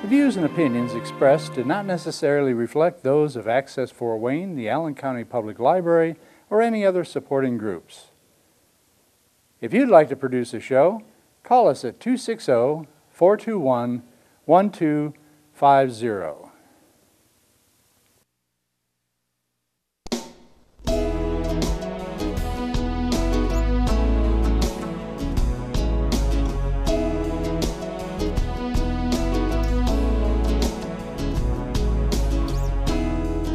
The views and opinions expressed do not necessarily reflect those of Access Fort Wayne, the Allen County Public Library, or any other supporting groups. If you'd like to produce a show, call us at 260-421-1250.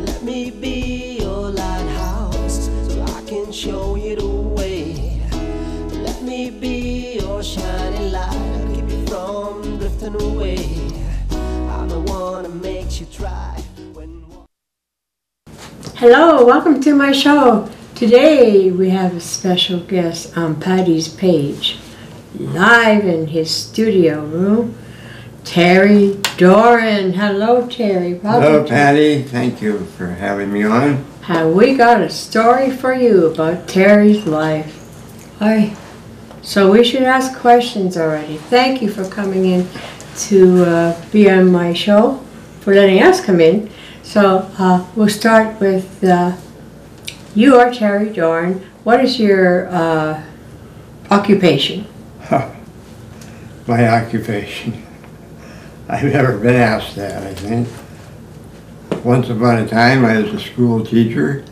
Let me be your lighthouse so I can show you the way. Let me be your shining light, I'll keep you from drifting away. I'm the one that makes you try when... Hello, welcome to my show. Today we have a special guest on Patty's page, live in his studio room, Terry Doran. Hello, Terry. Hello, Patty. Thank you for having me on. We got a story for you about Terry's life. So we should ask questions already. Thank you for coming in to be on my show, for letting us come in. So we'll start with you are Terry Doran. What is your occupation? My occupation. I've never been asked that, I think. Once upon a time, I was a school teacher,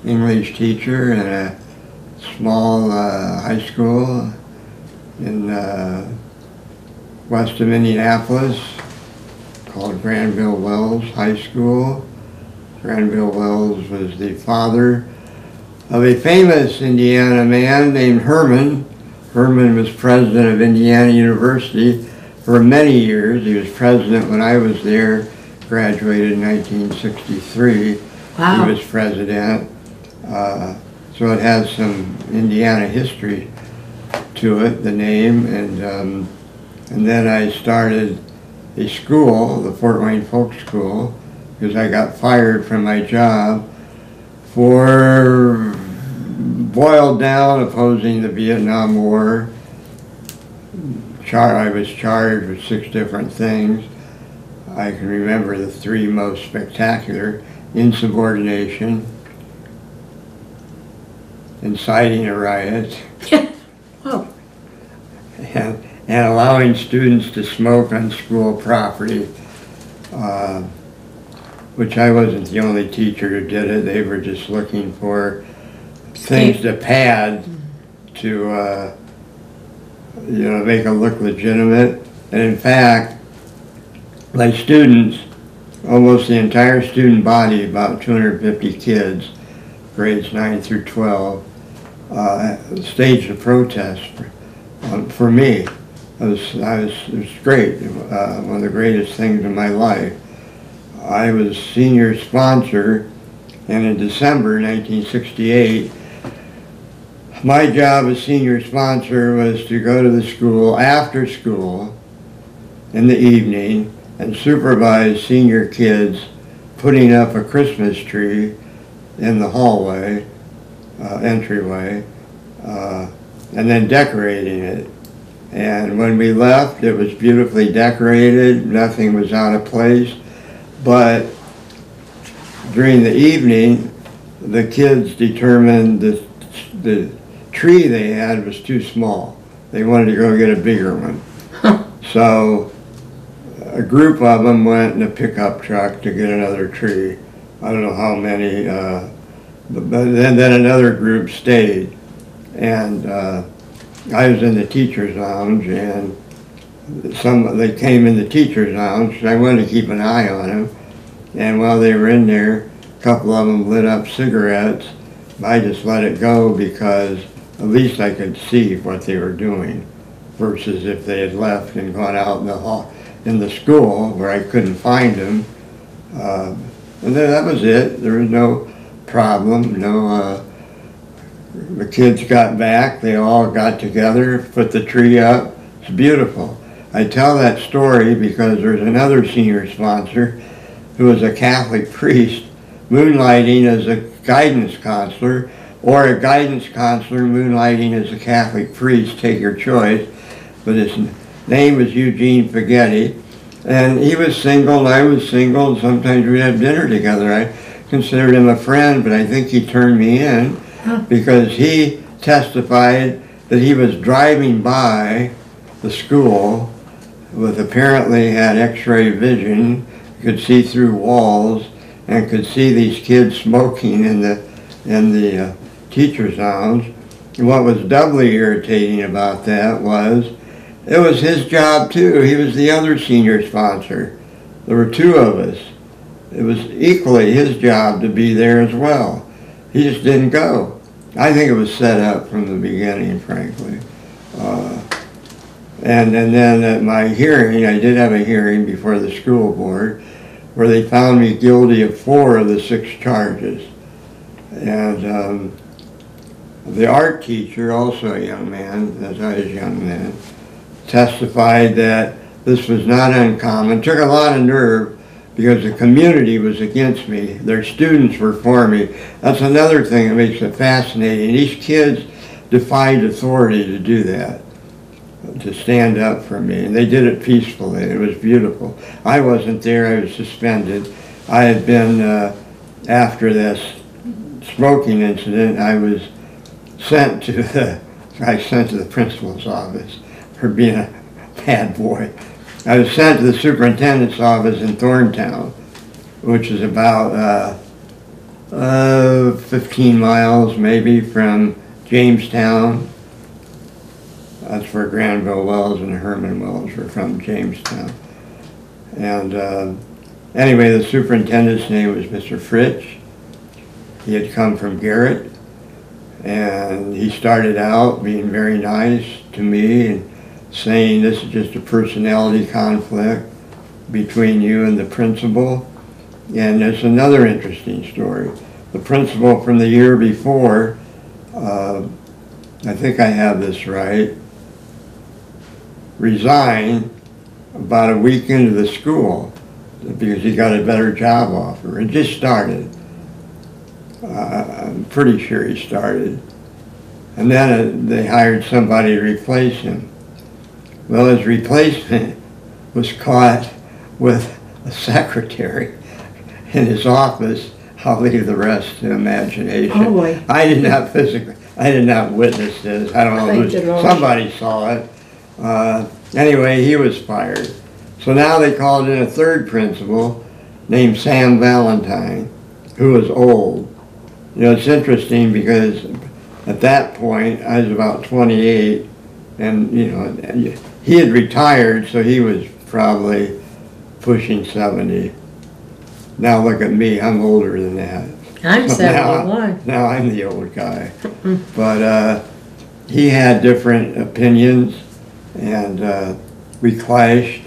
English teacher in a small high school in west of Indianapolis called Granville Wells High School. Granville Wells was the father of a famous Indiana man named Herman. Herman was president of Indiana University for many years. He was president when I was there, graduated in 1963. Wow. He was president. So it has some Indiana history to it, the name. And then I started a school, the Fort Wayne Folk School, because I got fired from my job for boiled down opposing the Vietnam War. I was charged with 6 different things. I can remember the 3 most spectacular: insubordination, inciting a riot, Oh. and allowing students to smoke on school property, which I wasn't the only teacher who did it. They were just looking for things to pad to make it look legitimate. And in fact, my students, almost the entire student body, about 250 kids, grades 9 through 12, staged a protest for me. It was great, one of the greatest things in my life. I was senior sponsor, and in December 1968, my job as senior sponsor was to go to the school after school in the evening and supervise senior kids putting up a Christmas tree in the hallway, entryway, and then decorating it. And when we left, it was beautifully decorated, nothing was out of place, but during the evening, the kids determined that the tree they had was too small. They wanted to go get a bigger one. So a group of them went in a pickup truck to get another tree. I don't know how many, but then another group stayed. And I was in the teacher's lounge, and they came in the teacher's lounge, so I wanted to keep an eye on them. And while they were in there, a couple of them lit up cigarettes. I just let it go because at least I could see what they were doing, versus if they had left and gone out in the hall, in the school where I couldn't find them. And then that was it. There was no problem. The kids got back. They all got together, put the tree up. It's beautiful. I tell that story because there's another senior sponsor who was a Catholic priest moonlighting as a guidance counselor, or a guidance counselor moonlighting as a Catholic priest, take your choice. But his name was Eugene Spaghetti, And he was single and I was single, and sometimes we'd have dinner together. I considered him a friend, but I think he turned me in because he testified that he was driving by the school with apparently had x-ray vision, could see through walls, and could see these kids smoking in the teacher's lounge. And what was doubly irritating about that was it was his job too. He was the other senior sponsor. There were two of us. It was equally his job to be there as well. He just didn't go. I think it was set up from the beginning, frankly. And then at my hearing, I did have a hearing before the school board where they found me guilty of 4 of the 6 charges. And the art teacher, also a young man, as I was a young man, testified that this was not uncommon. Took a lot of nerve because the community was against me. Their students were for me. That's another thing that makes it fascinating. These kids defied authority to do that, to stand up for me, and they did it peacefully. It was beautiful. I wasn't there. I was suspended. I had been, after this smoking incident, I was sent to the principal's office for being a bad boy. I was sent to the superintendent's office in Thorntown, which is about 15 miles maybe from Jamestown. That's where Granville Wells and Herman Wells were from, Jamestown. And anyway, the superintendent's name was Mr. Fritsch. He had come from Garrett, and he started out being very nice to me and saying this is just a personality conflict between you and the principal. And there's another interesting story. The principal from the year before, I think I have this right, resigned about a week into the school because he got a better job offer and just started. I'm pretty sure he started. And then they hired somebody to replace him. Well, his replacement was caught with a secretary in his office. I'll leave the rest to imagination. Oh boy. I did not witness this. I don't know, somebody saw it. Anyway, he was fired. So now they called in a third principal named Sam Valentine, who was old. You know, it's interesting because at that point, I was about 28, and you know, he had retired, so he was probably pushing 70. Now look at me, I'm older than that. I'm 71. Now I'm the old guy. But he had different opinions, and we clashed.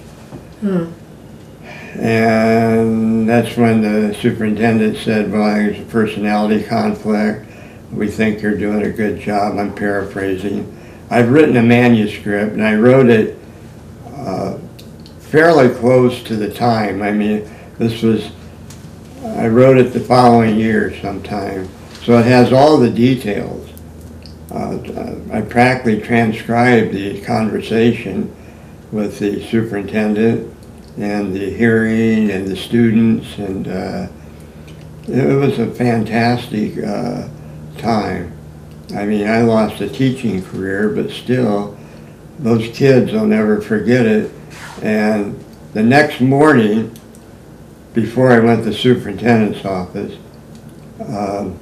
And that's when the superintendent said, well, there's a personality conflict. We think you're doing a good job. I'm paraphrasing. I've written a manuscript, and I wrote it fairly close to the time. I mean, I wrote it the following year sometime. So it has all the details. I practically transcribed the conversation with the superintendent and the hearing and the students, and it was a fantastic time. I mean, I lost a teaching career, but still, those kids, I'll never forget it. And the next morning, before I went to the superintendent's office, I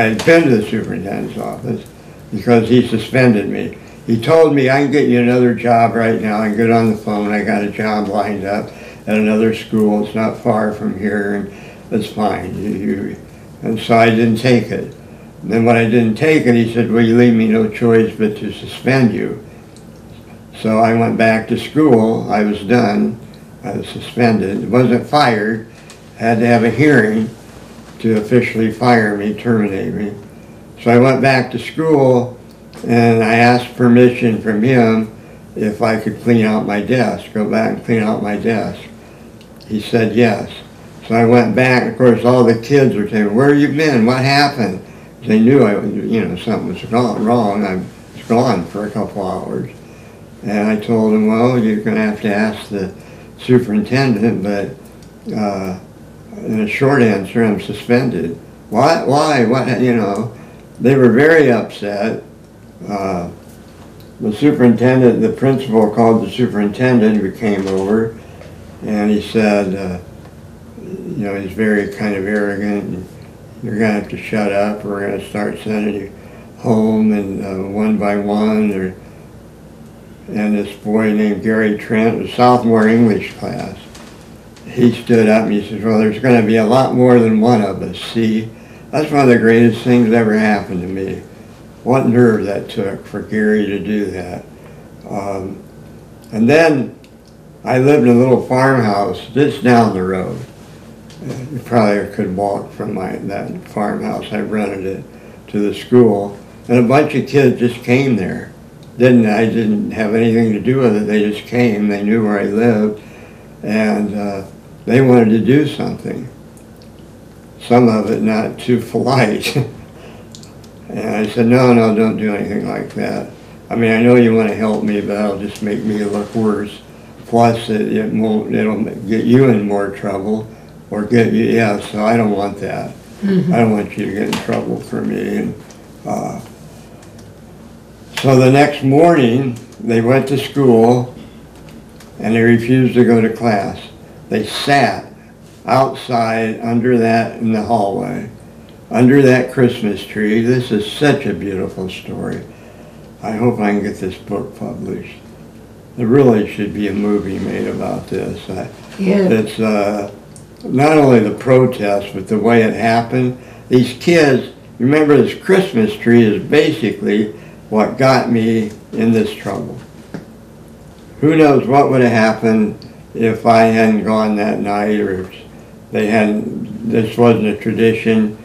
had been to the superintendent's office because he suspended me. He told me, I can get you another job right now. I can get on the phone. I got a job lined up at another school. It's not far from here, and it's fine. And so I didn't take it. And then when I didn't take it, he said, well, you leave me no choice but to suspend you. So I went back to school. I was done. I was suspended. I wasn't fired. I had to have a hearing to officially fire me, terminate me. So I went back to school, and I asked permission from him if I could clean out my desk, go back and clean out my desk. He said yes. So I went back. Of course, all the kids were saying, where have you been? What happened? They knew something was wrong. I was gone for a couple hours. And I told him, well, you're going to have to ask the superintendent, but in a short answer, I'm suspended. Why? What? You know, they were very upset. The superintendent, the principal called the superintendent who came over, and he said, you know, he's very kind of arrogant, and you're going to have to shut up, or we're going to start sending you home, and one by one. And this boy named Gary Trent, a sophomore English class, he stood up and he says, well, there's going to be a lot more than one of us, see? That's one of the greatest things that ever happened to me. What nerve that took for Gary to do that. And then I lived in a little farmhouse just down the road. You probably could walk from that farmhouse. I rented it to the school. And a bunch of kids just came there. I didn't have anything to do with it. They just came. They knew where I lived. And they wanted to do something. Some of it not too polite. And I said, no, don't do anything like that. I mean, I know you want to help me, but that'll just make me look worse. Plus, it'll get you in more trouble, or get you, yeah, so I don't want that. Mm-hmm. I don't want you to get in trouble for me. And so the next morning, they went to school, and they refused to go to class. They sat outside under that, in the hallway, under that Christmas tree. This is such a beautiful story. I hope I can get this book published. There really should be a movie made about this. It's not only the protest, but the way it happened. These kids, remember, this Christmas tree is basically what got me in this trouble. Who knows what would have happened if I hadn't gone that night, or if they hadn't, this wasn't a tradition.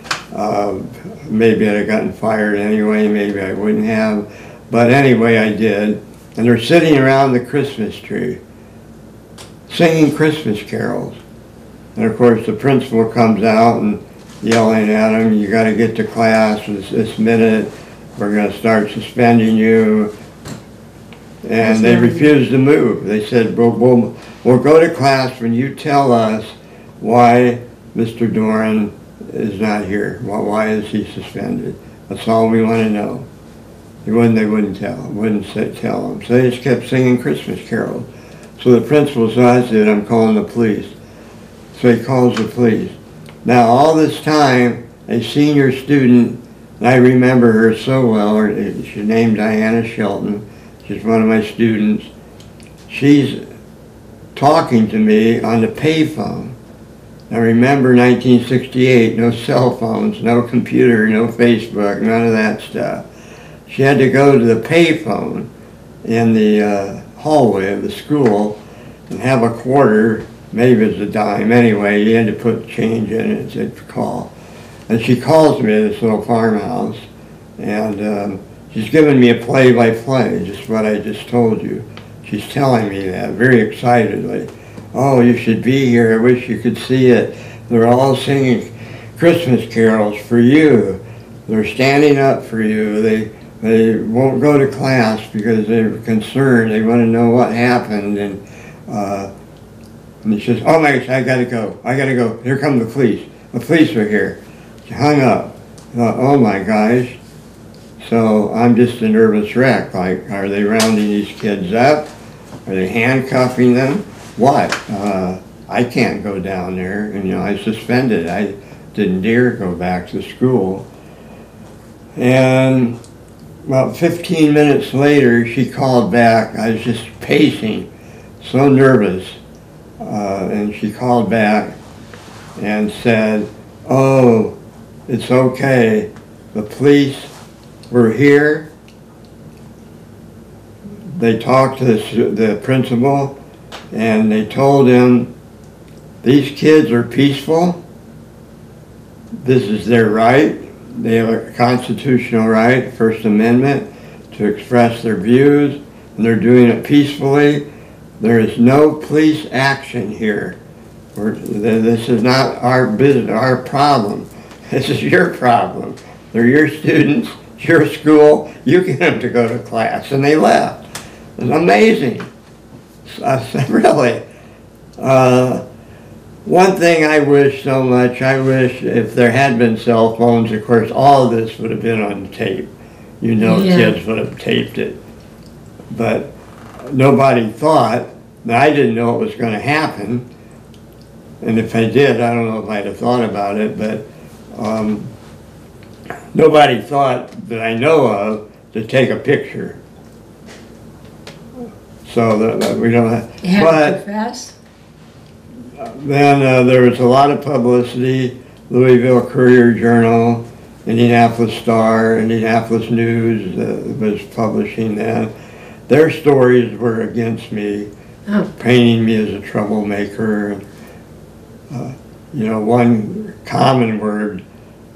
Maybe I'd have gotten fired anyway, maybe I wouldn't have. But anyway, I did. And they're sitting around the Christmas tree, singing Christmas carols. And of course the principal comes out and yelling at them, you got to get to class this minute, we're going to start suspending you. And they refused to move. They said, we'll go to class when you tell us why Mr. Doran is not here. Why is he suspended? That's all we want to know. They wouldn't tell them. So they just kept singing Christmas carols. So the principal said, I said, I'm calling the police. So he calls the police. Now all this time, a senior student, and I remember her so well, she's named Diana Shelton. She's one of my students. She's talking to me on the payphone. Now remember 1968, no cell phones, no computer, no Facebook, none of that stuff. She had to go to the payphone in the hallway of the school and have a quarter, maybe it was a dime. Anyway, you had to put change in it, it said call. And she calls me at this little farmhouse, and she's giving me a play-by-play, just what I just told you. She's telling me that very excitedly. Oh, you should be here. I wish you could see it. They're all singing Christmas carols for you. They're standing up for you. They won't go to class because they're concerned. They want to know what happened. And she says, oh my gosh, I gotta go. Here come the police. The police are here. She hung up. I thought, oh my gosh. So I'm just a nervous wreck. Like, are they rounding these kids up? Are they handcuffing them? What? I can't go down there. And, I suspended. I didn't dare go back to school. And about 15 minutes later, she called back. I was just pacing, so nervous. And she called back and said, oh, it's okay. The police were here. They talked to the principal, and they told him, these kids are peaceful. This is their right. They have a constitutional right, First Amendment, to express their views, and they're doing it peacefully. There is no police action here. This is not our business, our problem. This is your problem. They're your students, it's your school. You get them to go to class. And they left. It was amazing. Really. One thing I wish so much, I wish if there had been cell phones, of course, all of this would have been on tape. You know, kids would have taped it. But nobody thought that I didn't know it was going to happen. And if I did, I don't know if I'd have thought about it, but nobody thought that I know of to take a picture. So that we don't have. It happened too fast? Then there was a lot of publicity. Louisville Courier-Journal, Indianapolis Star, Indianapolis News was publishing that. Their stories were against me, painting me as a troublemaker. You know, one common word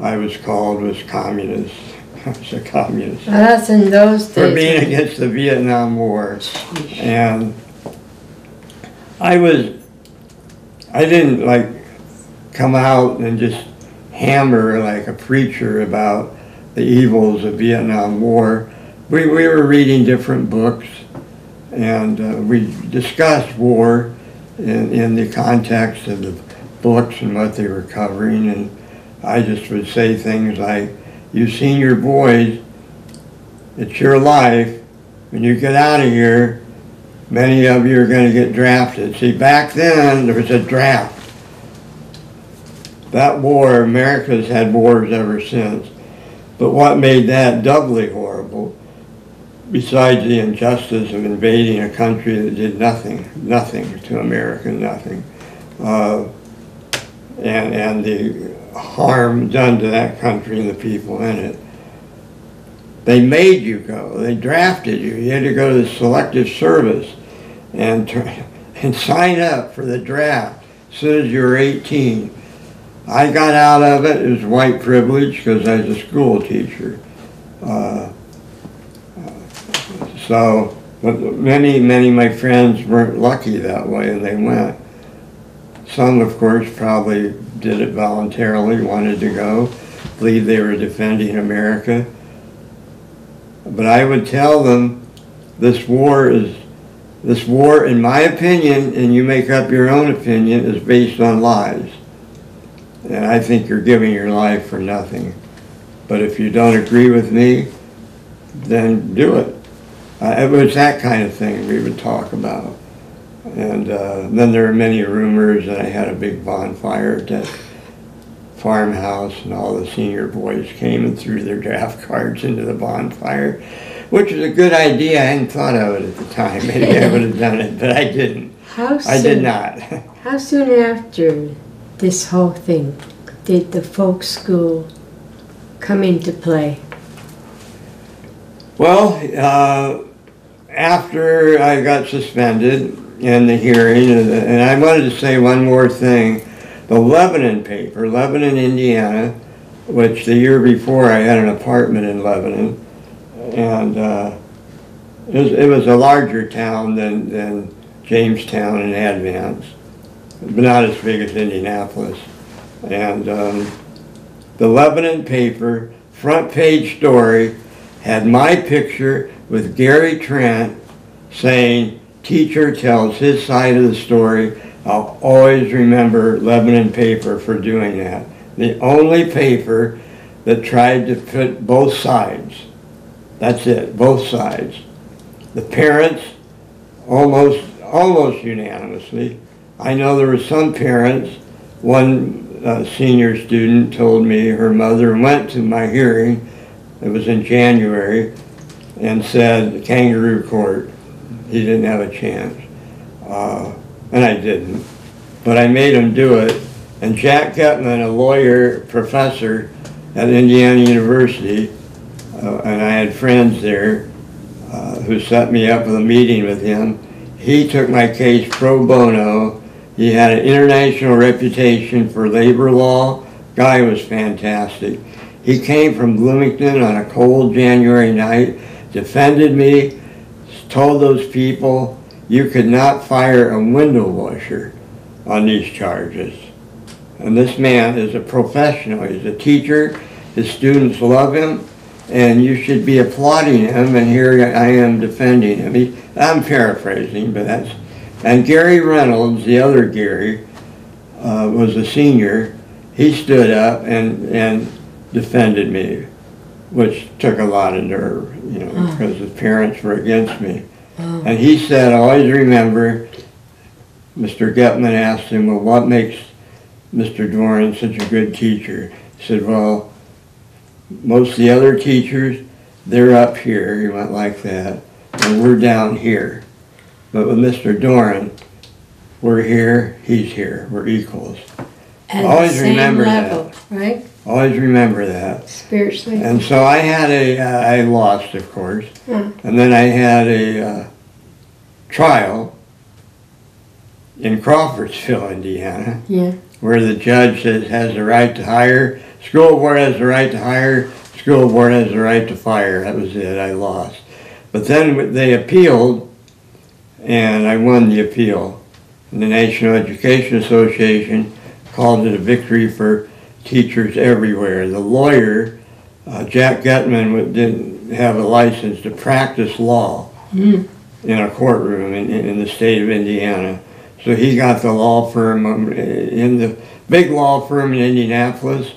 I was called was communist. I was a communist. Well, that's in those days. For being against the Vietnam War. And I didn't like come out and just hammer like a preacher about the evils of Vietnam War. We were reading different books, and we discussed war in the context of the books and what they were covering. And I just would say things like, "You've seen your boys, it's your life. When you get out of here, many of you are going to get drafted." See, back then, there was a draft. That war, America's had wars ever since. But what made that doubly horrible, besides the injustice of invading a country that did nothing to America, nothing, and the harm done to that country and the people in it, they made you go. They drafted you. You had to go to the selective service and sign up for the draft as soon as you were 18. I got out of it. It was white privilege because I was a school teacher. So, but many of my friends weren't lucky that way, and they went. Some, of course, probably did it voluntarily, wanted to go, believed they were defending America. But I would tell them, this war, in my opinion, and you make up your own opinion, is based on lies. And I think you're giving your life for nothing. But if you don't agree with me, then do it. It was that kind of thing we would talk about. And then there were many rumors that I had a big bonfire at that farmhouse, and all the senior boys came and threw their draft cards into the bonfire, which was a good idea. I hadn't thought of it at the time. Maybe I would have done it, but I didn't. I did not. How soon after this whole thing did the folk school come into play? Well, after I got suspended in the hearing, and I wanted to say one more thing. The Lebanon paper, Lebanon, Indiana, which the year before I had an apartment in Lebanon, and it was a larger town than Jamestown and Advance, but not as big as Indianapolis. And the Lebanon paper, front page story, had my picture with Gary Trent saying, "Teacher tells his side of the story." I'll always remember Lebanon paper for doing that. The only paper that tried to put both sides. That's it, both sides. The parents, almost unanimously. I know there were some parents, one senior student told me her mother went to my hearing, it was in January, and said, "Kangaroo court, he didn't have a chance." And I didn't, but I made him do it. And Jack Getman, a lawyer, professor at Indiana University, and I had friends there who set me up with a meeting with him. He took my case pro bono. He had an international reputation for labor law. Guy was fantastic. He came from Bloomington on a cold January night, defended me, told those people, "You could not fire a window washer on these charges." And this man is a professional. He's a teacher. His students love him. and you should be applauding him, and here I am defending him. I'm paraphrasing, but that's... And Gary Reynolds, the other Gary, was a senior. He stood up and defended me, which took a lot of nerve, you know, because the parents were against me. And he said, always remember, Mr. Getman asked him, well, what makes Mr. Doran such a good teacher? He said, well, most of the other teachers, they're up here, he went like that, and we're down here. But with Mr. Doran, we're here, he's here, we're equals. At Always the same remember level, that. right? Always remember that. Spiritually. And so I had I lost, of course, and then I had a trial in Crawfordsville, Indiana, where the judge has the right to hire, school board has the right to hire, school board has the right to fire. That was it, I lost. But then they appealed, and I won the appeal. And the National Education Association called it a victory for teachers everywhere. The lawyer, Jack Getman, didn't have a license to practice law in a courtroom in the state of Indiana. So he got the law firm, in the big law firm in Indianapolis,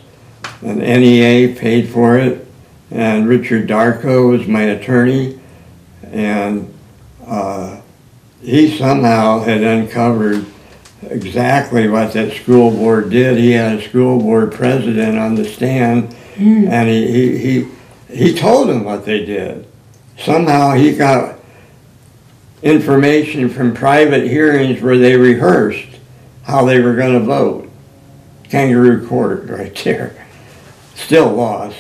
and NEA paid for it, and Richard Darko was my attorney, and he somehow had uncovered exactly what that school board did. He had a school board president on the stand, and he told them what they did. Somehow he got information from private hearings where they rehearsed how they were going to vote. Kangaroo court right there. Still lost.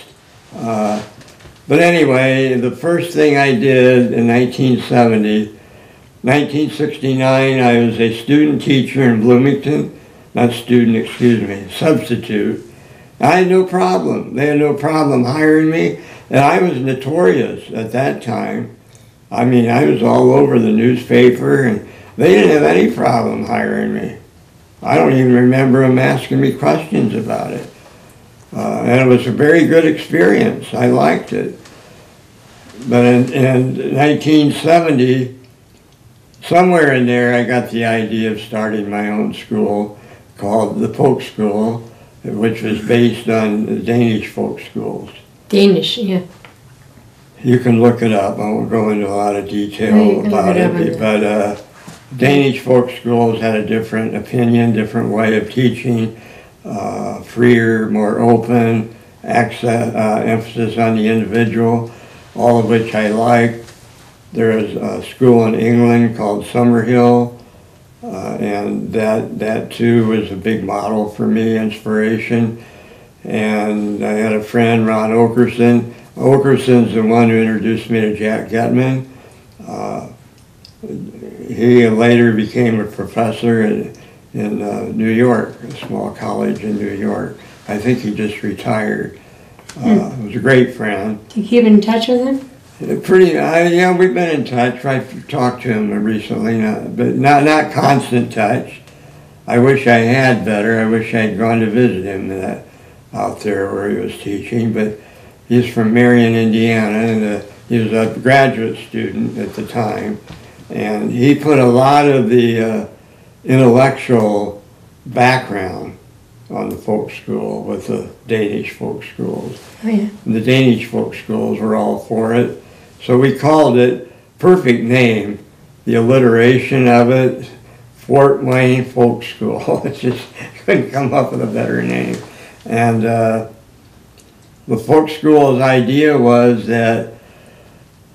But anyway, the first thing I did in 1969, I was a student teacher in Bloomington. Not student, excuse me, substitute. I had no problem. They had no problem hiring me. And I was notorious at that time. I mean, I was all over the newspaper, and they didn't have any problem hiring me. I don't even remember them asking me questions about it. And it was a very good experience. I liked it. But in 1970, somewhere in there, I got the idea of starting my own school called the Folk School, which was based on the Danish folk schools. Danish, yeah. You can look it up. I won't go into a lot of detail about it, but Danish folk schools had a different opinion, different way of teaching, freer, more open, emphasis on the individual, all of which I liked. There is a school in England called Summerhill, and that too was a big model for me, inspiration. And I had a friend, Ron Okerson. Okerson's the one who introduced me to Jack Getman. He later became a professor in New York, a small college in New York. I think he just retired. He was a great friend. Do you keep in touch with him? Yeah, we've been in touch. I've talked to him recently, but not constant touch. I wish I had better. I wish I'd gone to visit him out there where he was teaching, but he's from Marion, Indiana, and he was a graduate student at the time. And he put a lot of the intellectual background on the folk school with the Danish folk schools. Oh, yeah. And the Danish folk schools were all for it. So we called it, perfect name, the alliteration of it, Fort Wayne Folk School. It just couldn't come up with a better name. And the folk school's idea was that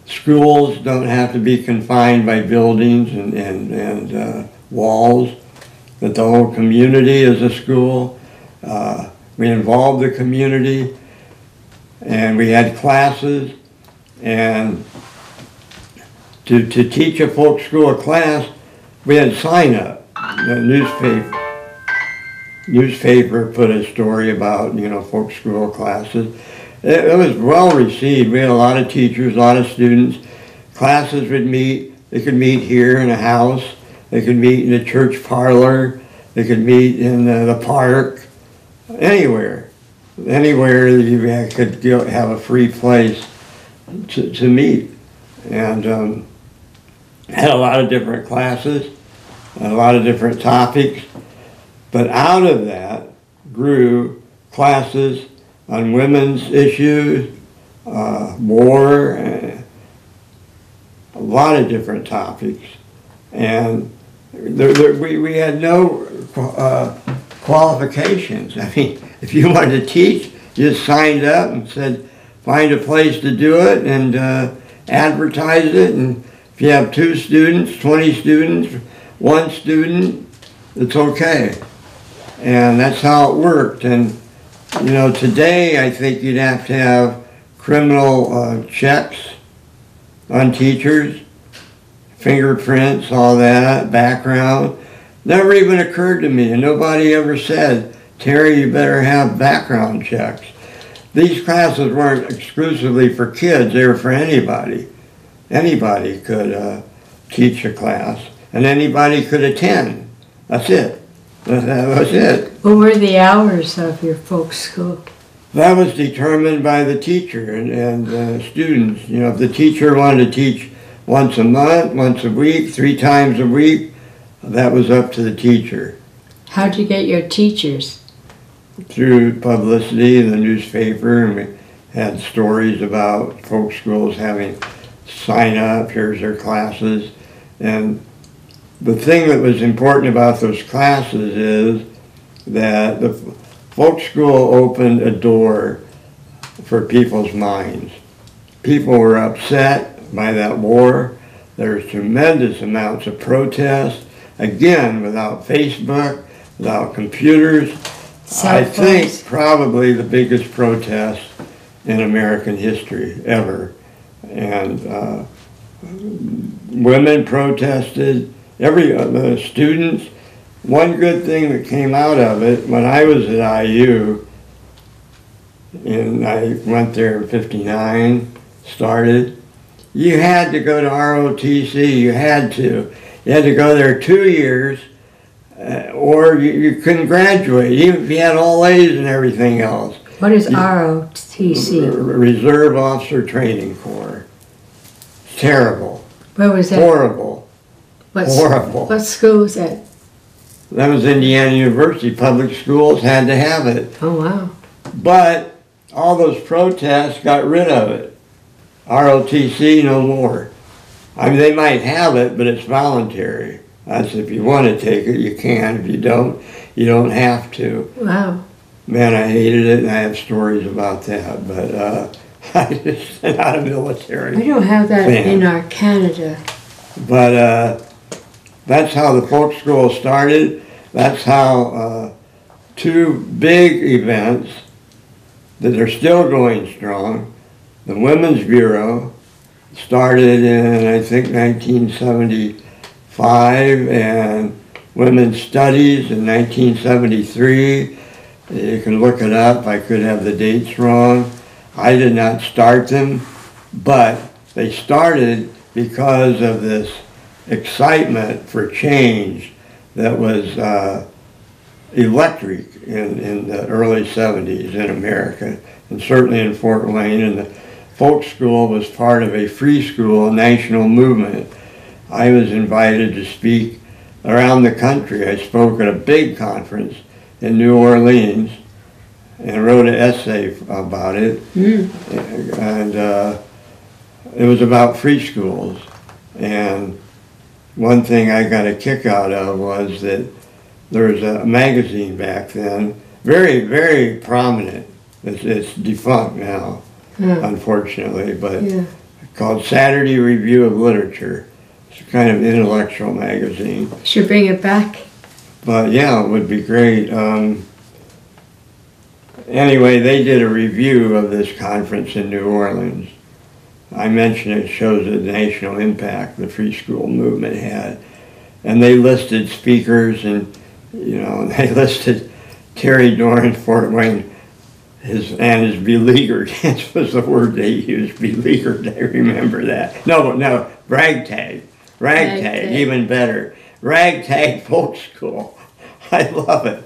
schools don't have to be confined by buildings and walls, that the whole community is a school. We involved the community, and we had classes, and to teach a folk school class, we had sign up. The newspaper put a story about, folk school classes. It was well received. We had a lot of teachers, a lot of students. Classes would meet. They could meet here in a house. They could meet in a church parlor. They could meet in the park, anywhere. anywhere you could go, have a free place to meet. And had a lot of different classes, a lot of different topics. But out of that grew classes on women's issues, war, a lot of different topics. And we had no qualifications. I mean, if you wanted to teach, you just signed up and said, find a place to do it and advertise it. And if you have 2 students, 20 students, 1 student, it's okay. And that's how it worked. And, you know, today I think you'd have to have criminal checks on teachers, fingerprints, all that, background. Never even occurred to me, and nobody ever said, Terry, you better have background checks. These classes weren't exclusively for kids, they were for anybody. Anybody could teach a class, and anybody could attend. That's it. That was it. What were the hours of your folks' school? That was determined by the teacher and students. You know, if the teacher wanted to teach once a month, once a week, 3 times a week, that was up to the teacher. How'd you get your teachers? Through publicity in the newspaper, and we had stories about folk schools having sign up, here's their classes. And the thing that was important about those classes is that the folk school opened a door for people's minds. People were upset by that war. There was tremendous amounts of protest. Again, without Facebook, without computers. I think probably the biggest protest in American history ever. And women protested, the students. One good thing that came out of it, when I was at IU, and I went there in '59, started, you had to go to ROTC, you had to. You had to go there 2 years, or you couldn't graduate, even if you had all A's and everything else. What is ROTC? Reserve Officer Training Corps. It's terrible. Where was that? Horrible. Horrible. What school was that? That was Indiana University. Public schools had to have it. Oh, wow. But all those protests got rid of it. ROTC, no more. I mean, they might have it, but it's voluntary. That's if you want to take it, you can. If you don't have to. Wow. Man, I hated it, and I have stories about that. But I just not a military. We don't have that fan. in our Canada. But that's how the folk school started. That's how 2 big events that are still going strong. The Women's Bureau started in, I think, 1975, and Women's Studies in 1973. You can look it up. I could have the dates wrong. I did not start them, but they started because of this excitement for change that was electric in the early 70s in America, and certainly in Fort Wayne. And the folk school was part of a free school national movement. I was invited to speak around the country. I spoke at a big conference in New Orleans and wrote an essay about it. And it was about free schools. And one thing I got a kick out of was that there was a magazine back then, very, very prominent. It's defunct now, unfortunately, but called Saturday Review of Literature. It's a kind of intellectual magazine. Should bring it back. But yeah, it would be great. Anyway, they did a review of this conference in New Orleans. I mentioned it shows the national impact the free school movement had. And they listed speakers, and they listed Terry Doran, Fort Wayne, his beleaguered, that was the word they used, beleaguered, I remember that. No, ragtag, even better. Ragtag folk school, I love it.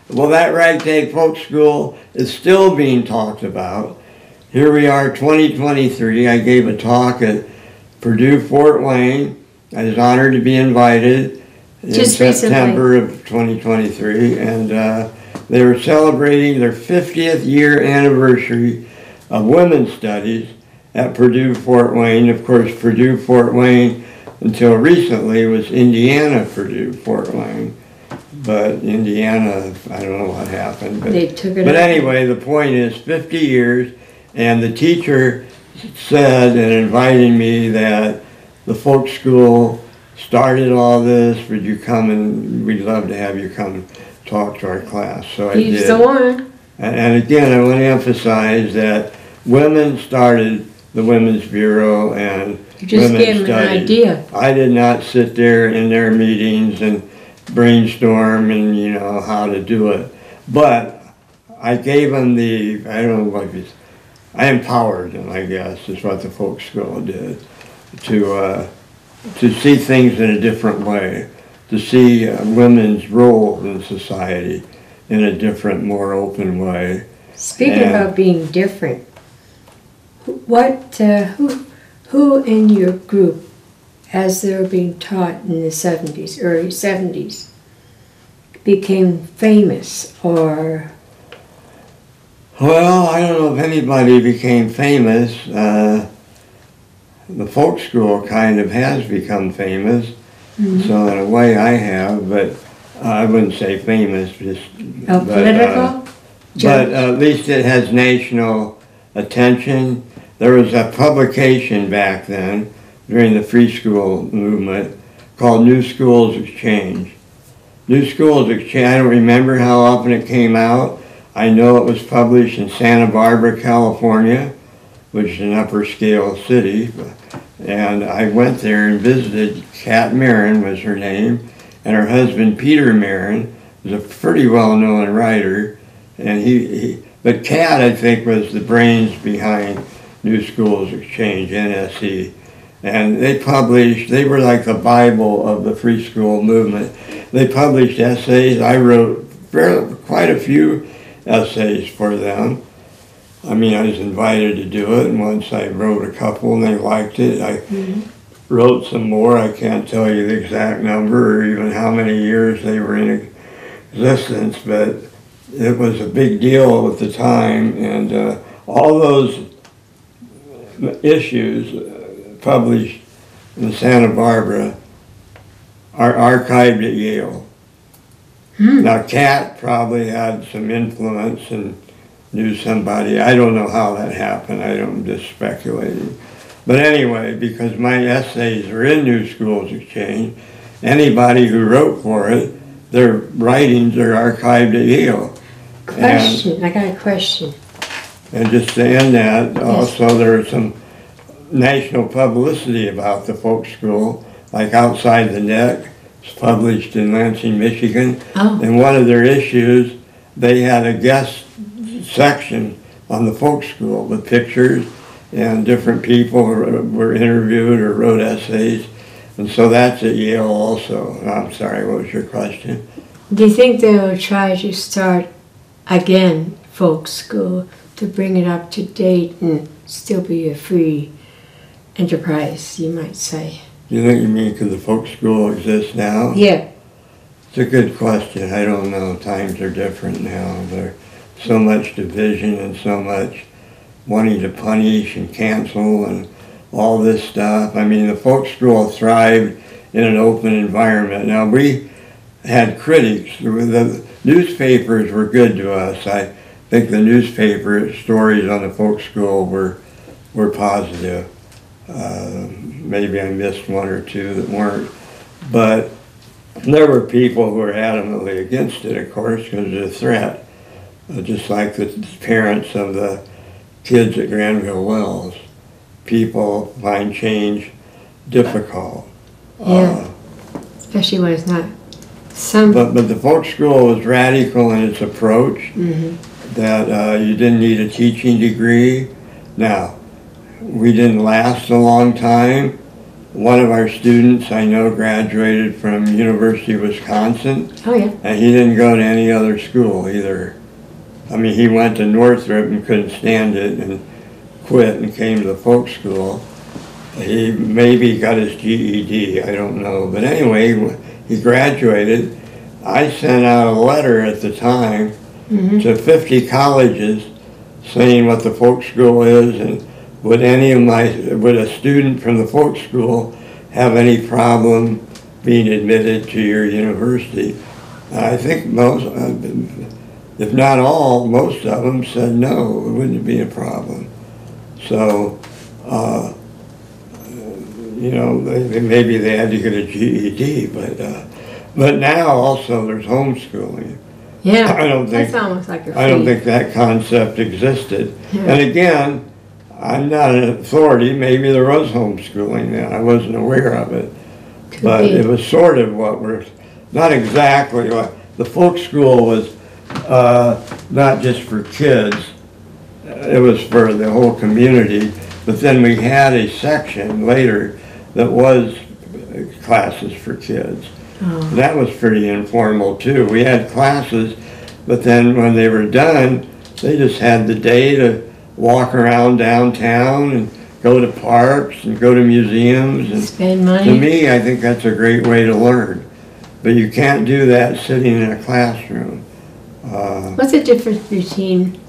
Well, that ragtag folk school is still being talked about. Here we are, 2023. I gave a talk at Purdue Fort Wayne. I was honored to be invited in September of 2023, and they were celebrating their 50th year anniversary of women's studies at Purdue Fort Wayne. Of course, Purdue Fort Wayne until recently was Indiana Purdue Fort Wayne. But Indiana, I don't know what happened. But, they took it but up. anyway, the point is 50 years, and the teacher said and invited me that the folk school started all this. Would you come, and we'd love to have you come and talk to our class. So I did. He's the one. And again, I want to emphasize that women started the Women's Bureau and You just women's gave him an studies. idea. I did not sit there in their meetings and brainstorm and, you know, how to do it. But I gave them the, I don't know what it's, I empowered them, I guess, is what the folk school did, to see things in a different way, to see women's role in society in a different, more open way. Speaking about being different, who in your group, as they were being taught in the 70s, early 70s, became famous or? Well, I don't know if anybody became famous. The folk school kind of has become famous, so in a way I have, but I wouldn't say famous. Just Political? But at least it has national attention. There was a publication back then during the free school movement called New Schools Exchange. New Schools Exchange, I don't remember how often it came out. I know it was published in Santa Barbara, California, which is an upper scale city. And I went there and visited. Kat Marin was her name, and her husband Peter Marin was a pretty well-known writer. And but Kat, I think, was the brains behind New Schools Exchange, NSE. And they were like the Bible of the free school movement. They published essays. I wrote quite a few essays for them. I mean, I was invited to do it, and once I wrote a couple and they liked it, I wrote some more. I can't tell you the exact number or even how many years they were in existence, but it was a big deal at the time, and all those issues published in Santa Barbara are archived at Yale. Now, Kat probably had some influence and knew somebody. I don't know how that happened. I'm just speculating. But anyway, because my essays are in New Schools Exchange, anybody who wrote for it, their writings are archived at Yale. Question, I got a question. And just to end that, also there was some national publicity about the folk school, like Outside the Net. It's published in Lansing, Michigan. Oh. And one of their issues, they had a guest section on the folk school with pictures, and different people were interviewed or wrote essays. And so that's at Yale also. I'm sorry, what was your question? Do you think they will try to start again folk school to bring it up to date and still be a free enterprise, you might say? You think you mean because the folk school exists now? Yeah. It's a good question. I don't know. Times are different now. There's so much division and so much wanting to punish and cancel and all this stuff. I mean, the folk school thrived in an open environment. Now, we had critics. The newspapers were good to us. I think the newspaper stories on the folk school were positive. Maybe I missed one or two that weren't. But there were people who were adamantly against it, of course, because of the threat. Just like the parents of the kids at Granville Wells. People find change difficult. Yeah. Especially when it's not But the folk school was radical in its approach, that you didn't need a teaching degree. Now, we didn't last a long time, one of our students I know graduated from University of Wisconsin, Oh, yeah. and he didn't go to any other school either. I mean, he went to Northrop and couldn't stand it and quit and came to the folk school. He maybe got his GED, I don't know. But anyway, he graduated. I sent out a letter at the time to 50 colleges saying what the folk school is, and would a student from the folk school have any problem being admitted to your university? I think most, if not all, most of them said no, it wouldn't be a problem. So, you know, maybe they had to get a GED, but now also there's homeschooling. Yeah, I don't think, that's almost like a I don't free. think that concept existed. Yeah. And again, I'm not an authority. Maybe there was homeschooling then. I wasn't aware of it. Could But be. it was sort of what we're, not exactly what, the folk school was not just for kids. It was for the whole community. But then we had a section later that was classes for kids. Oh. That was pretty informal too. We had classes, but then when they were done, they just had the day to walk around downtown and go to parks and go to museums. And Spend money. to me, I think that's a great way to learn. But you can't do that sitting in a classroom. What's the difference between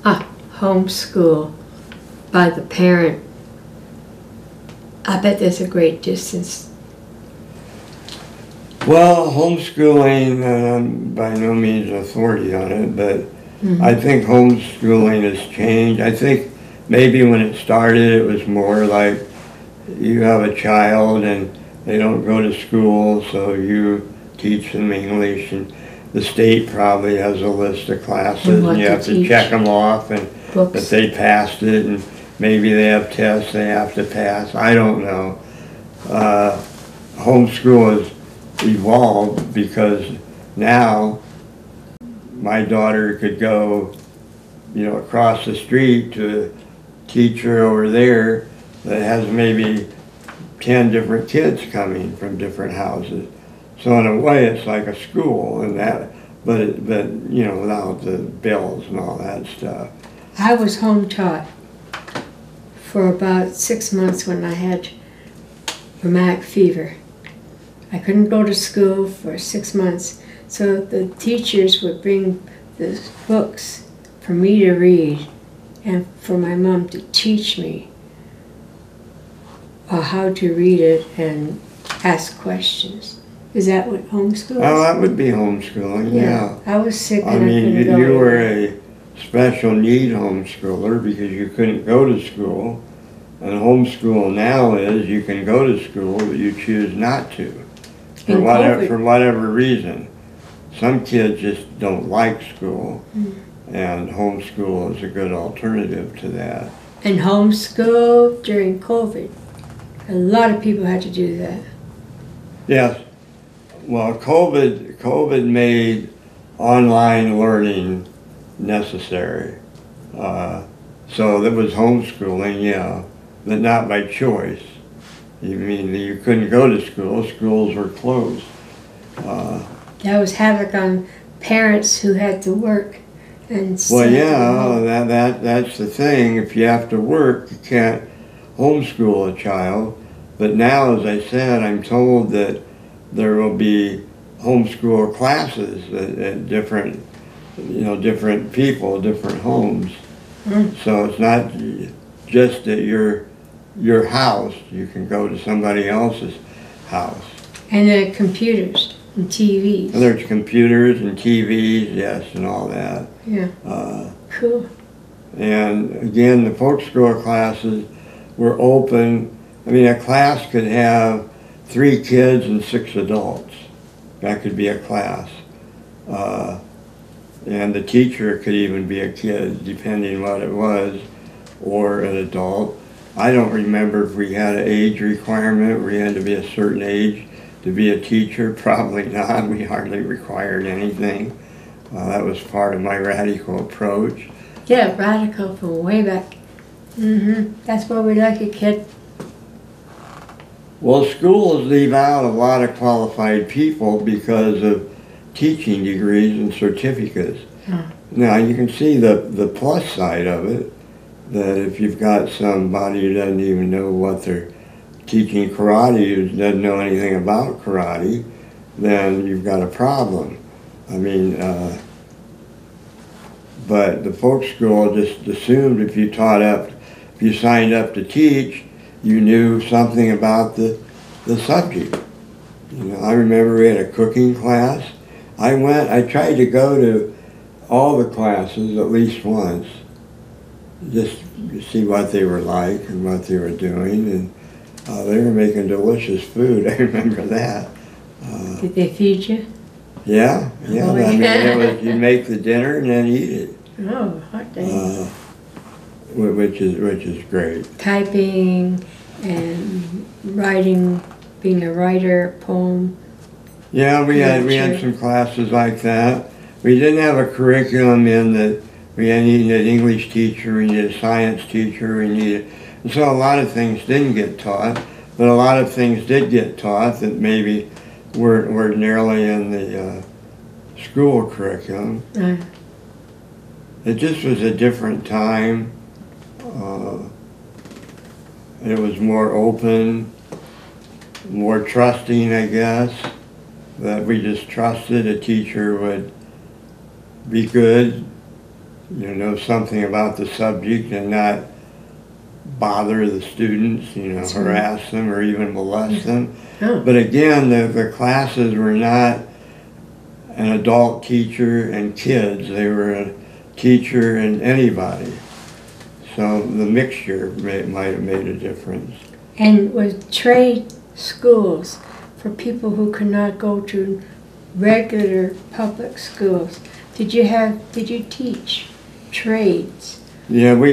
a homeschool by the parent? I bet there's a great distance. Well, homeschooling, I'm by no means an authority on it, but I think homeschooling has changed. I think maybe when it started, it was more like you have a child and they don't go to school, so you teach them English, and the state probably has a list of classes, And what and you to have to teach. check them off, and that Books. they passed it, and maybe they have tests they have to pass. I don't know. Homeschool has evolved because now my daughter could go, you know, across the street to a teacher over there that has maybe 10 different kids coming from different houses. So in a way, it's like a school, and that, but you know, without the bills and all that stuff. I was home taught for about 6 months when I had rheumatic fever. I couldn't go to school for 6 months, so the teachers would bring the books for me to read and for my mom to teach me how to read it and ask questions. Is that what homeschool is? Oh, that would be homeschooling, yeah. I was sick I and I mean, couldn't go. you were anywhere. a special need homeschooler because you couldn't go to school. And homeschool now is you can go to school, but you choose not to. In COVID. For whatever reason. Some kids just don't like school, and homeschool is a good alternative to that. And homeschool during COVID. A lot of people had to do that. Yes. Well, COVID made online learning necessary. So there was homeschooling, yeah, but not by choice. You mean you couldn't go to school, schools were closed. That was havoc on parents who had to work and Well, stay at yeah, home. that's the thing. If you have to work, you can't homeschool a child. But now, as I said, I'm told that there will be homeschool classes at different, you know, different people, different homes. So it's not just at your house. You can go to somebody else's house. And the computers and TVs. And there's computers and TVs, yes, and all that. Yeah, cool. And again, the folk school classes were open. I mean, a class could have 3 kids and 6 adults. That could be a class. And the teacher could even be a kid, depending what it was, or an adult. I don't remember if we had an age requirement where you had to be a certain age to be a teacher. Probably not. We hardly required anything. That was part of my radical approach. Yeah, radical from way back. That's why we like a kid. Well, schools leave out a lot of qualified people because of teaching degrees and certificates. Huh. Now, you can see the plus side of it, that if you've got somebody who doesn't even know what they're teaching karate, who doesn't know anything about karate, then you've got a problem. I mean, but the folk school just assumed if you signed up to teach, you knew something about the subject. You know, I remember we had a cooking class. I tried to go to all the classes at least once, just to see what they were like and what they were doing, and they were making delicious food. I remember that. Did they feed you? Yeah. Oh, I mean, yeah. you make the dinner and then eat it. Oh, hot day. Which is great. Typing and writing, being a writer, poem. Yeah, we had some classes like that. We didn't have a curriculum in that we needed an English teacher, we needed a science teacher, and so a lot of things didn't get taught, but a lot of things did get taught that maybe weren't ordinarily in the school curriculum. It just was a different time. It was more open, more trusting, I guess, that we just trusted a teacher would be good, know something about the subject and not bother the students, harass them or even molest them. Oh. But again, the classes were not an adult teacher and kids. They were a teacher and anybody. So the mixture might have made a difference. And with trade schools for people who could not go to regular public schools, did you teach trades? Yeah, we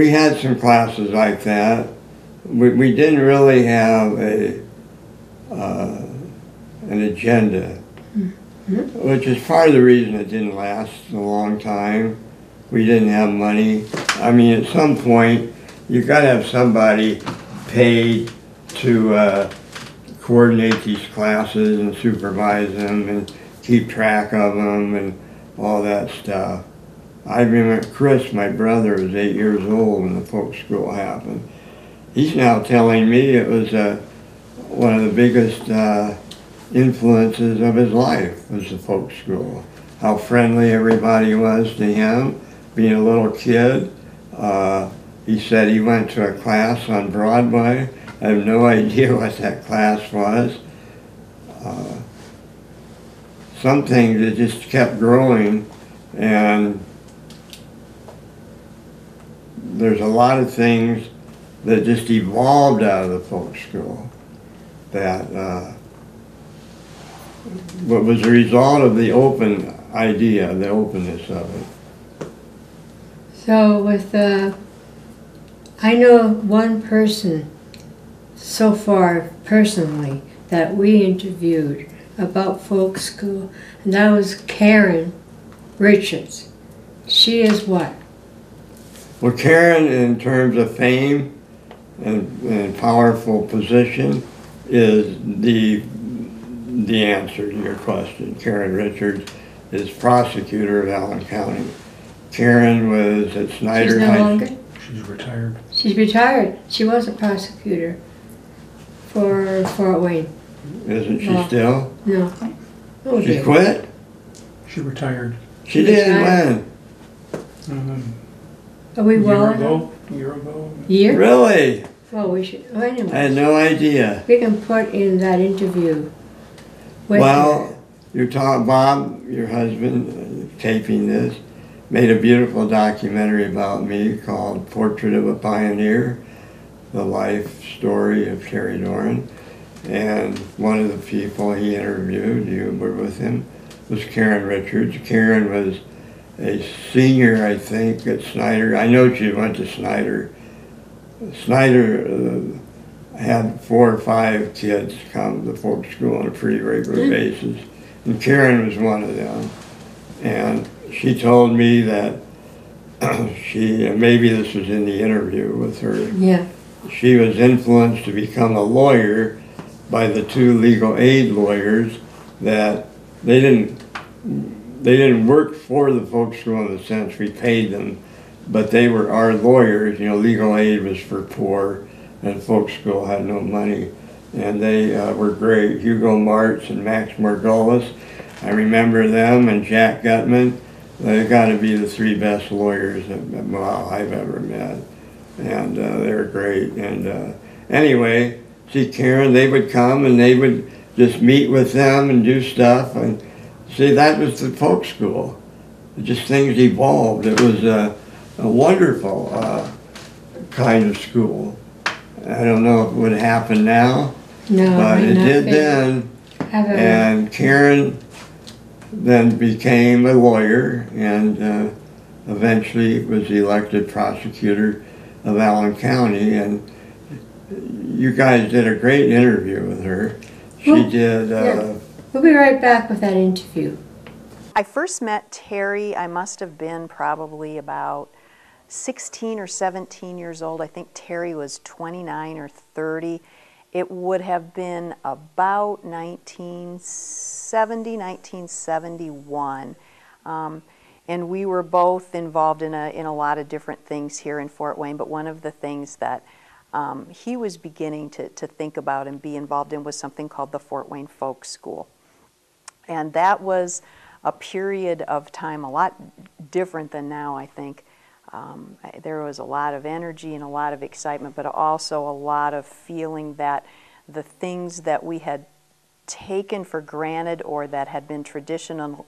had some classes like that. We didn't really have an agenda, which is part of the reason it didn't last a long time. We didn't have money. I mean, at some point, you've got to have somebody paid to coordinate these classes and supervise them and keep track of them and all that stuff. I remember Chris, my brother, was 8 years old when the folk school happened. He's now telling me it was one of the biggest influences of his life was the folk school. How friendly everybody was to him, being a little kid. He said he went to a class on Broadway. I have no idea what that class was. Some things that just kept growing, and there's a lot of things that just evolved out of the folk school that what was a result of the open idea, the openness of it. So with I know one person so far personally that we interviewed about folk school, and that was Karen Richards. She is what? Well, Karen, in terms of fame and powerful position, is the answer to your question. Karen Richards is prosecutor of Allen County. Karen was at Snyder She's no High longer? She's retired. She's retired. She was a prosecutor for Fort Wayne. Isn't she No. still? No. Oh, She dear. quit? She retired She did Retired. when? Are we a well? year ago. Year? Really? Well, we should. Oh, I had anyway, no idea. we can put in that interview with her. Well, Bob, your husband, taping this, made a beautiful documentary about me called Portrait of a Pioneer, the life story of Terry Doran. And one of the people he interviewed, you were with him, was Karen Richards. Karen was a senior, I think, at Snyder. I know she went to Snyder. Snyder had 4 or 5 kids come to the folk school on a pretty regular basis. And Karen was one of them. And she told me that maybe this was in the interview with her, Yeah. she was influenced to become a lawyer by the two legal aid lawyers that they didn't work for the folk school in the sense we paid them, but they were our lawyers. You know, legal aid was for poor, and folk school had no money. And they were great. Hugo Martz and Max Margolis, I remember them, and Jack Gutman. They got to be the three best lawyers that, well, I've ever met. And they were great. And anyway, see, Karen, they would come and they would just meet with them and do stuff. And see, that was the folk school. Just things evolved. It was a wonderful kind of school. I don't know if it would happen now, No, but it might did not be. then. Have a- And Karen then became a lawyer and eventually was elected prosecutor of Allen County. And you guys did a great interview with her. She Well, did. yeah. We'll be right back with that interview. I first met Terry, I must have been probably about 16 or 17 years old. I think Terry was 29 or 30. It would have been about 1970, 1971. And we were both involved in a lot of different things here in Fort Wayne, but one of the things that he was beginning to think about and be involved in was something called the Fort Wayne Folk School. And that was a period of time a lot different than now, I think. There was a lot of energy and a lot of excitement, but also a lot of feeling that the things that we had taken for granted or that had been traditional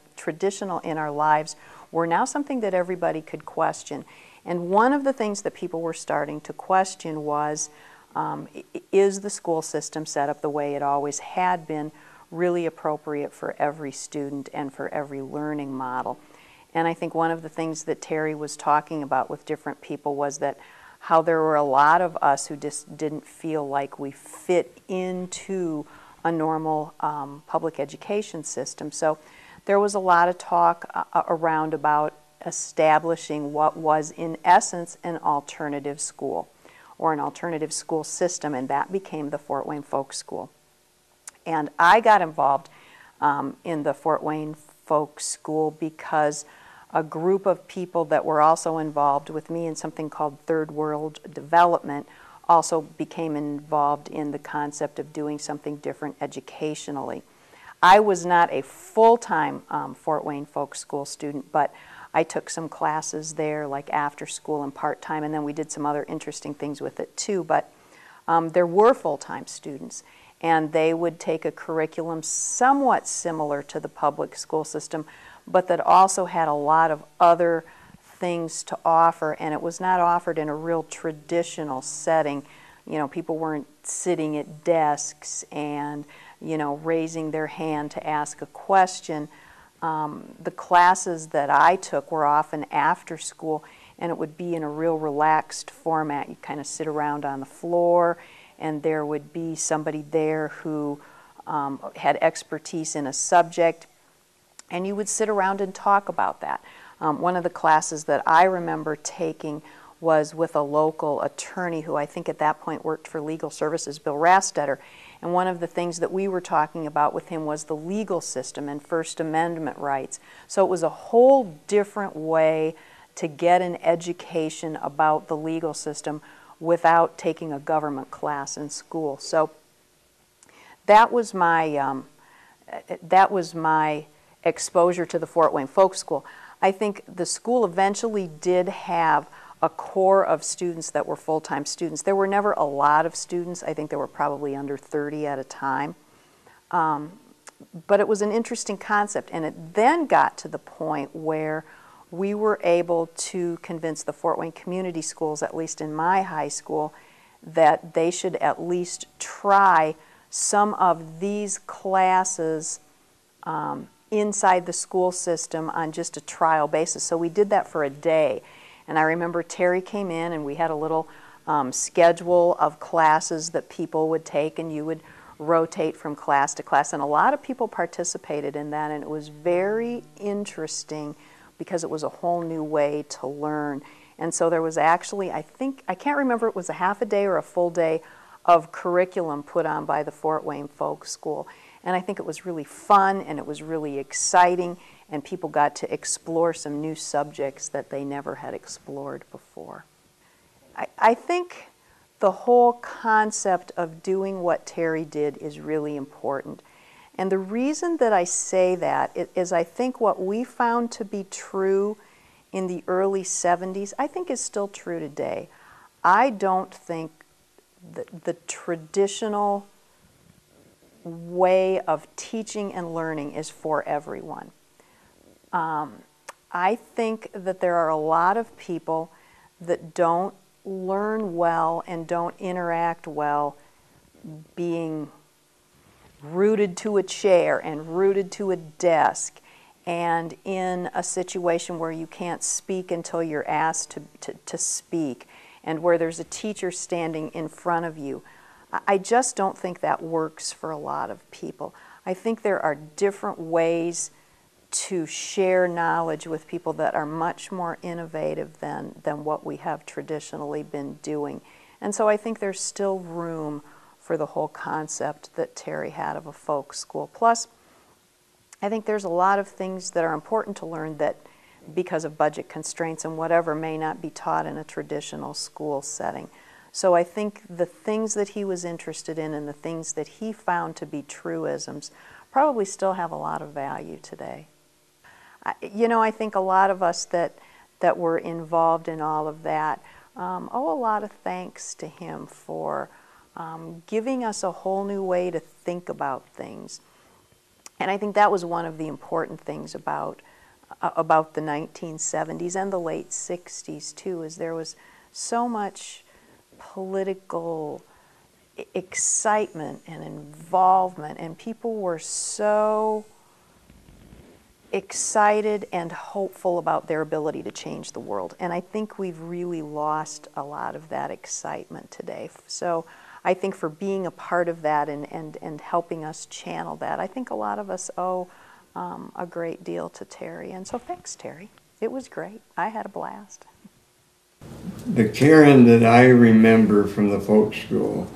in our lives were now something that everybody could question. And one of the things that people were starting to question was, is the school system set up the way it always had been really appropriate for every student and for every learning model? And I think one of the things that Terry was talking about with different people was that how there were a lot of us who just didn't feel like we fit into a normal public education system. So there was a lot of talk around about establishing what was in essence an alternative school or an alternative school system, and that became the Fort Wayne Folk School. And I got involved in the Fort Wayne Folk School because a group of people that were also involved with me in something called Third World Development also became involved in the concept of doing something different educationally. I was not a full-time Fort Wayne Folk School student, but I took some classes there, like after school and part-time, and then we did some other interesting things with it too. But there were full-time students, and they would take a curriculum somewhat similar to the public school system, but that also had a lot of other things to offer, and it was not offered in a real traditional setting. You know, people weren't sitting at desks and, you know, raising their hand to ask a question. The classes that I took were often after school, and it would be in a real relaxed format. You kind of sit around on the floor, and there would be somebody there who had expertise in a subject, and you would sit around and talk about that. One of the classes that I remember taking was with a local attorney who I think at that point worked for Legal Services, Bill Rastetter. And one of the things that we were talking about with him was the legal system and First Amendment rights. So it was a whole different way to get an education about the legal system without taking a government class in school. So that was my exposure to the Fort Wayne Folk School. I think the school eventually did have a core of students that were full-time students. There were never a lot of students. I think there were probably under 30 at a time. But it was an interesting concept, and it then got to the point where we were able to convince the Fort Wayne community schools, at least in my high school, that they should at least try some of these classes inside the school system on just a trial basis. So we did that for a day. And I remember Terry came in and we had a little schedule of classes that people would take, and you would rotate from class to class. And a lot of people participated in that, and it was very interesting because it was a whole new way to learn. And so there was actually, I can't remember, it was a half a day or a full day of curriculum put on by the Fort Wayne Folk School. And I think it was really fun, and it was really exciting, and people got to explore some new subjects that they never had explored before. I think the whole concept of doing what Terry did is really important. And the reason that I say that is I think what we found to be true in the early 70s, I think is still true today. I don't think the traditional way of teaching and learning is for everyone. I think that there are a lot of people that don't learn well and don't interact well being rooted to a chair and rooted to a desk and in a situation where you can't speak until you're asked to speak, and where there's a teacher standing in front of you. I just don't think that works for a lot of people. I think there are different ways to share knowledge with people that are much more innovative than what we have traditionally been doing. And so I think there's still room for the whole concept that Terry had of a folk school. Plus, I think there's a lot of things that are important to learn that, because of budget constraints and whatever, may not be taught in a traditional school setting. So I think the things that he was interested in and the things that he found to be truisms probably still have a lot of value today. I think a lot of us that were involved in all of that owe a lot of thanks to him for giving us a whole new way to think about things. And I think that was one of the important things about the 1970s and the late 60s too, is there was so much political excitement and involvement, and people were so excited and hopeful about their ability to change the world. And I think we've really lost a lot of that excitement today. So I think for being a part of that and helping us channel that, I think a lot of us owe a great deal to Terry. And so thanks, Terry. It was great. I had a blast. The Karen that I remember from the folk school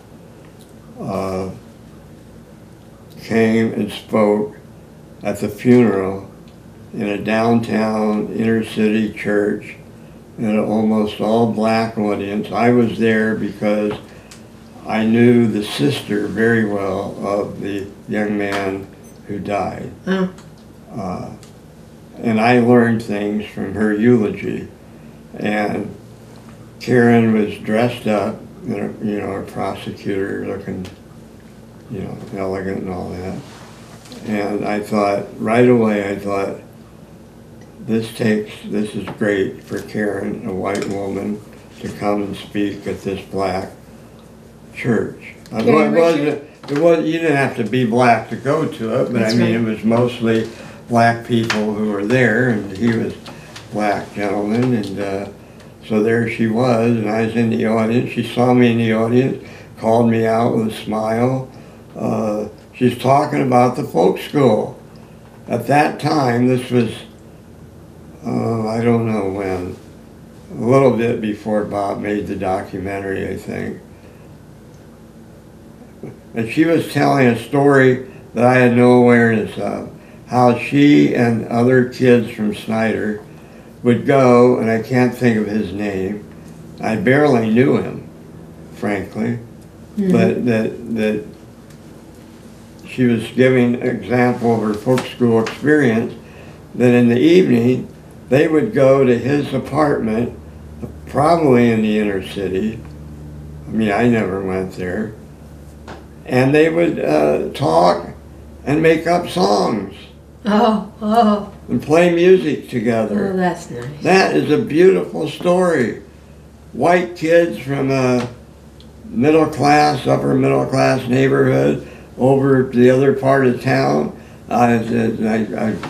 came and spoke at the funeral in a downtown inner city church in an almost all black audience. I was there because I knew the sister very well of the young man who died. And I learned things from her eulogy. And Karen was dressed up, a prosecutor looking, elegant and all that. And I thought, right away, this is great for Karen, a white woman, to come and speak at this black church. You didn't have to be black to go to it, but I mean, it was mostly black people who were there, and he was a black gentleman, and so there she was, and I was in the audience. She saw me in the audience, called me out with a smile. She's talking about the folk school. At that time, this was, I don't know when, a little bit before Bob made the documentary, I think. And she was telling a story that I had no awareness of, how she and other kids from Snyder would go, and I can't think of his name. I barely knew him, frankly, but that she was giving an example of her folk school experience, that in the evening they would go to his apartment, probably in the inner city. I mean, I never went there. And they would talk and make up songs. And play music together. Oh, that's nice. That is a beautiful story. White kids from a middle class, upper middle class neighborhood over to the other part of town. It's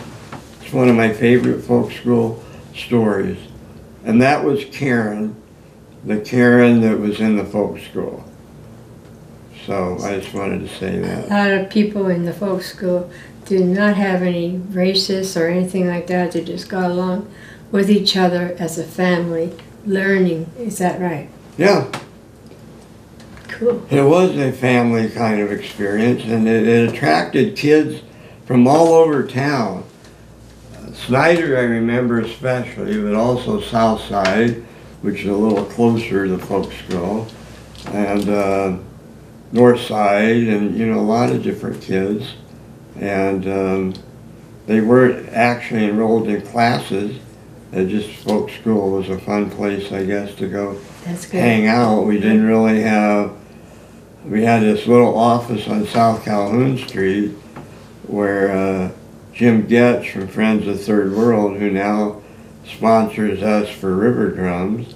one of my favorite folk school stories. And that was Karen, the Karen that was in the folk school. So I just wanted to say that. A lot of people in the folk school did not have any racists or anything like that. They just got along with each other as a family learning. Is that right? Yeah, Cool. it was a family kind of experience, and it attracted kids from all over town. Snyder, I remember especially, but also South Side, which is a little closer to folk school, and North Side, and a lot of different kids. And they weren't actually enrolled in classes. It just folk school was a fun place, I guess, to go That's good. hang out. We didn't really have, we had this little office on South Calhoun Street where Jim Getch from Friends of Third World, who now sponsors us for River Drums,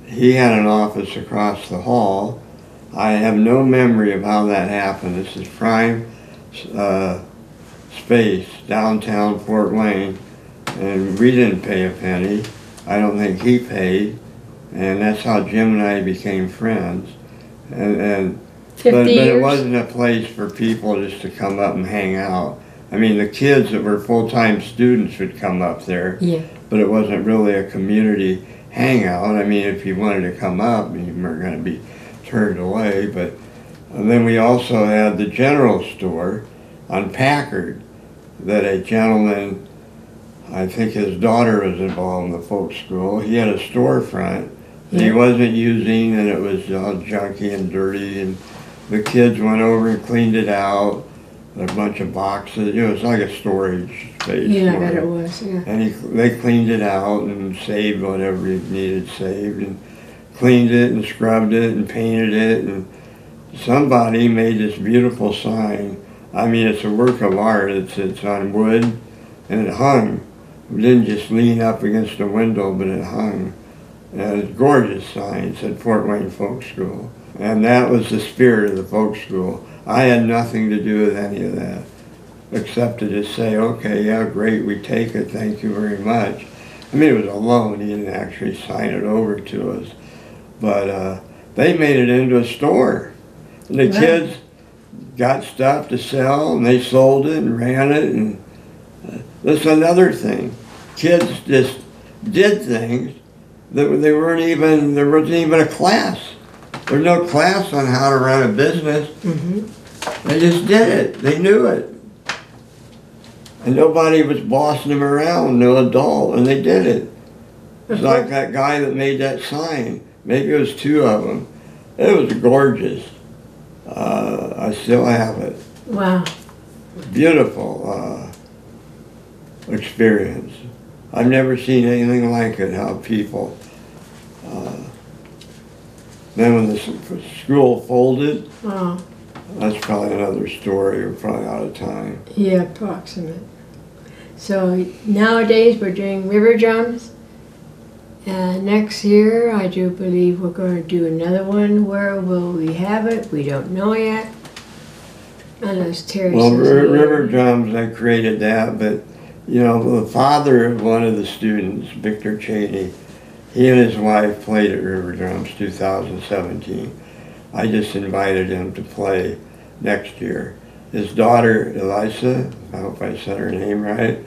he had an office across the hall. I have no memory of how that happened. This is prime space, downtown Fort Wayne, and we didn't pay a penny. I don't think he paid, and that's how Jim and I became friends. And 50 but it years? wasn't a place for people just to come up and hang out. I mean, the kids that were full-time students would come up there, Yeah. but it wasn't really a community hangout. I mean, if you wanted to come up, you weren't going to be turned away. But and then we also had the general store on Packard that a gentleman, I think his daughter was involved in the folk school. He had a storefront that he wasn't using, and it was all junky and dirty, and the kids went over and cleaned it out, a bunch of boxes. It was like a storage space. Yeah, I for bet it him. was, yeah. And they cleaned it out and saved whatever he needed saved, and cleaned it and scrubbed it and painted it, and somebody made this beautiful sign. I mean, it's a work of art. It's on wood, and it hung. It didn't just lean up against a window, but it hung. And it's a gorgeous sign. It said Fort Wayne Folk School. And that was the spirit of the folk school. I had nothing to do with any of that, except to just say, okay, yeah, great, we take it, thank you very much. I mean, it was a loan. He didn't actually sign it over to us. But they made it into a store. And the kids got stuff to sell, and they sold it and ran it. And that's another thing. Kids just did things that there wasn't even a class. There's no class on how to run a business. Mm-hmm. They just did it. They knew it. And nobody was bossing them around, no adult, and they did it. It's like that guy that made that sign. Maybe it was two of them. It was gorgeous. I still have it. Wow. Beautiful experience. I've never seen anything like it, how people... then when the school folded, Oh, that's probably another story. We're probably out of time. yeah, approximate. So nowadays we're doing river drums. And next year, I do believe we're going to do another one. Where will we have it? We don't know yet. Unless Terry Well, says River Drums, I created that, but the father of one of the students, Victor Cheney, he and his wife played at River Drums 2017. I just invited him to play next year. His daughter, Elisa, I hope I said her name right,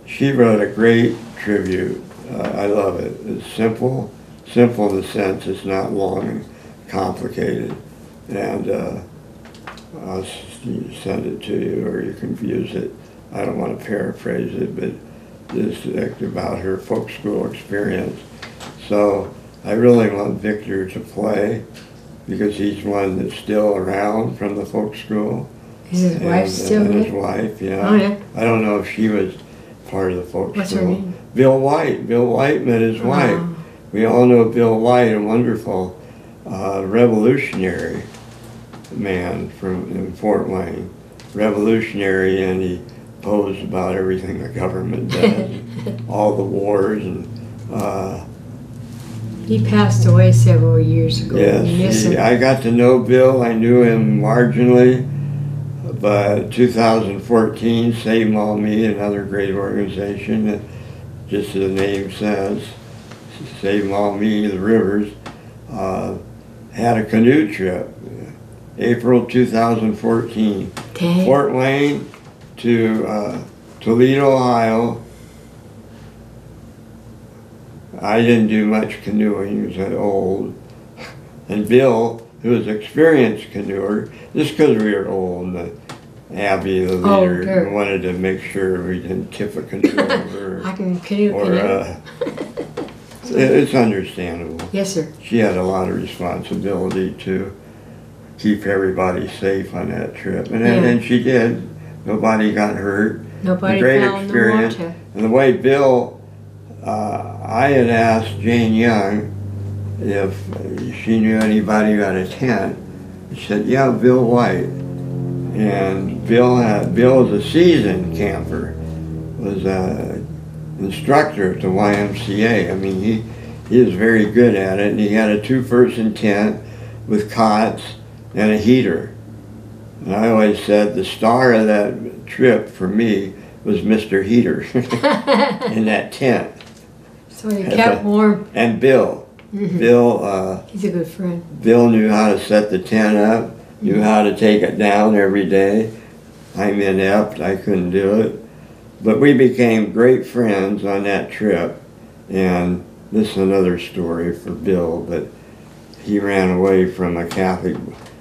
she wrote a great tribute. I love it. It's simple in the sense it's not long and complicated. And I'll send it to you, or you can use it. I don't want to paraphrase it, but just about her folk school experience. So I really want Victor to play because he's one that's still around from the folk school. Is his wife still And his there? wife, yeah. Oh, yeah. I don't know if she was part of the folk What's school. her name? Bill White. Bill White met his wife. Oh. We all know Bill White, a wonderful revolutionary man in Fort Wayne. Revolutionary, and he opposed about everything the government does, all the wars, and He passed away several years ago. We miss yes, him. I got to know Bill. I knew him marginally, but 2014, Save All Me, another great organization, just as the name says, Save All Me, the Rivers, had a canoe trip, April 2014, Dang. Fort Wayne to Toledo, Ohio, I didn't do much canoeing, he was old. And Bill, who was an experienced canoer, just because we were old, Abby, the leader, sure. wanted to make sure we didn't tip a canoe over. I can canoe. It's understandable. Yes, sir. She had a lot of responsibility to keep everybody safe on that trip. And she did. Nobody got hurt. Nobody Great fell experience. in the water. And the way Bill, I had asked Jane Young if she knew anybody who had a tent. She said, yeah, Bill White. And Bill was a seasoned camper, was an instructor at the YMCA. I mean, he was very good at it, and he had a 2-person tent with cots and a heater. And I always said the star of that trip for me was Mr. Heater in that tent. So you kept warm. And Bill. Bill, he's a good friend. Bill knew how to set the tent up, knew how to take it down every day. I'm inept, I couldn't do it. But we became great friends on that trip. And this is another story for Bill, but he ran away from a Catholic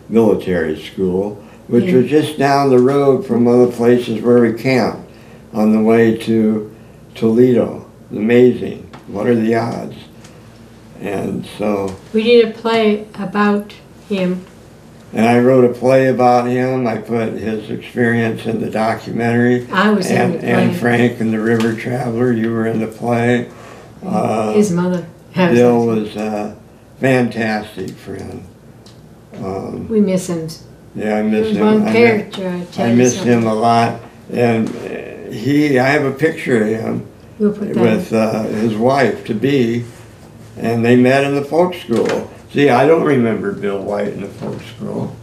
military school, which was just down the road from other places where we camped on the way to Toledo. Amazing. What are the odds? And so... We did a play about him. And I wrote a play about him. I put his experience in the documentary. I was in the play. And Frank and the River Traveler, you were in the play. His mother. Bill was a fantastic friend. We miss him. Yeah, I miss him. One character, I miss him a lot. And I have a picture of him We'll put that with his wife-to-be, and they met in the folk school. See, I don't remember Bill White in the folk school.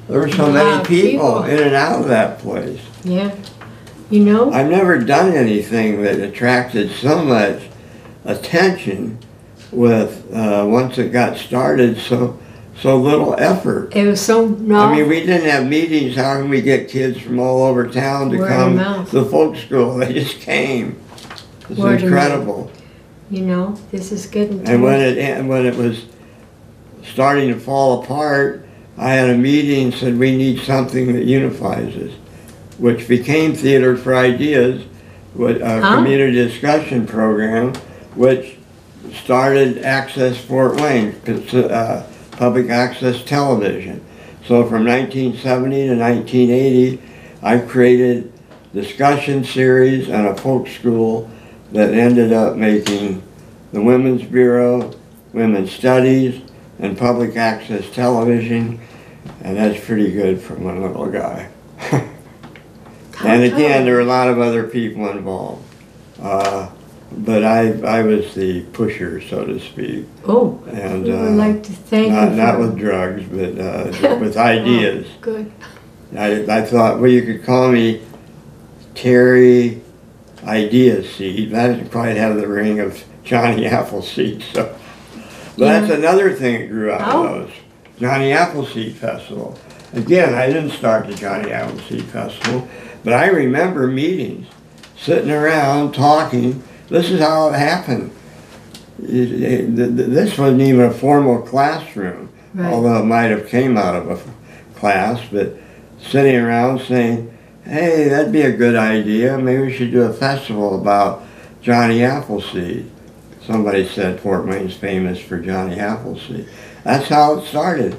There were so many people in and out of that place. Yeah. You know? I've never done anything that attracted so much attention with, once it got started, so little effort. It was so I mean, we didn't have meetings. How can we get kids from all over town to come to the folk school? They just came. It's incredible. You know, this is good. And when it was starting to fall apart, I had a meeting and said we need something that unifies us, which became Theater for Ideas, a community discussion program, which started Access Fort Wayne, public access television. So from 1970 to 1980, I created discussion series and a folk school that ended up making the Women's Bureau, Women's Studies, and public access television, and that's pretty good for one little guy. And again, there were a lot of other people involved. But I was the pusher, so to speak. Oh, and we would like to thank you. Not with drugs, but with ideas. Oh, good. I thought, well, you could call me Terry Idea Seed. That would probably have the ring of Johnny Appleseed. So, but that's another thing that grew out of those. Johnny Appleseed Festival. Again, I didn't start the Johnny Appleseed Festival, but I remember meetings, sitting around talking. This is how it happened. This wasn't even a formal classroom, although it might have came out of a class, but sitting around saying, hey, that'd be a good idea. Maybe we should do a festival about Johnny Appleseed. Somebody said Fort Wayne's famous for Johnny Appleseed. That's how it started.